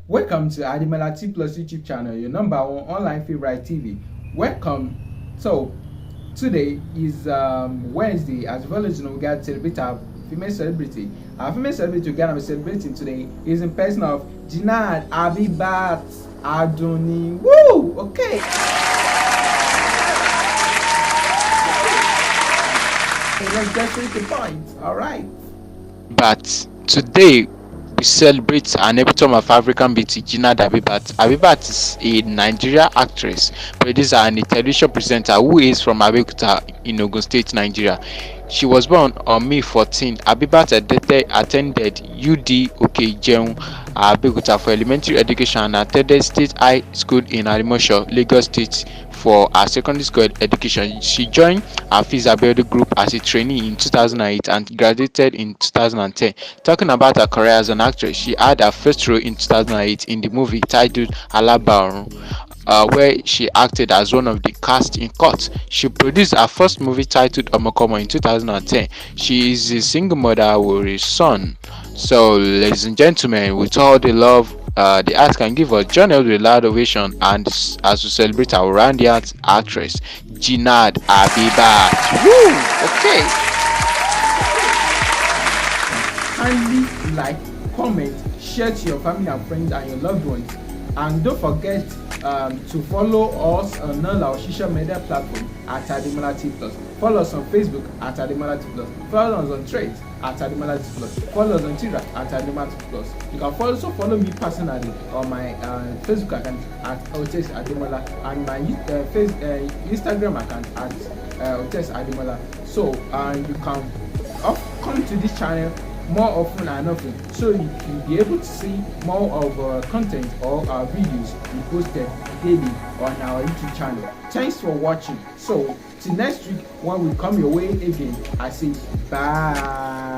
Welcome to Ademola T Plus YouTube channel, your number one online favorite TV. Welcome. So today is Wednesday. As well as you know, we got to celebrate our female celebrity. Our female celebrity we're gonna be celebrating today is in person of Jinad, Habibat, Adoni. Woo! Okay. Let's get straight to the point. All right. But today we celebrate an epitome of African beauty, Jinad Habibat. Habibat is a Nigerian actress, producer, and a television presenter who is from Abeokuta in Ogun State, Nigeria. She was born on May 14. Habibat attended UD Okejeun, Abeokuta for elementary education and attended State High School in Arimosho, Lagos State for her secondary school education. She joined Hafiz Abiodun Group as a trainee in 2008 and graduated in 2010. Talking about her career as an actress, she had her first role in 2008 in the movie titled Alabarun, where she acted as one of the cast in court. She produced her first movie titled Omokomo in 2010. She is a single mother with a son. So, ladies and gentlemen, with all the love the arts can give us, join us with a loud ovation and as we celebrate our Randiat actress, Jinad Habibat. Woo! Okay. Kindly like, comment, share to your family and friends and your loved ones, and don't forget to follow us on all our social media platforms at Ademola T Plus. Follow us on Facebook at Ademola T Plus. Follow us on Threads at Ademola T Plus. Follow us on Twitter at Ademola T Plus. You can also follow me personally on my Facebook account at Otes Ademola and my Instagram account at Otes Ademola. So you can come to this channel more often and often, so you can be able to see more of content or videos we posted daily on our YouTube channel. Thanks for watching. So till next week when we come your way again, I say bye.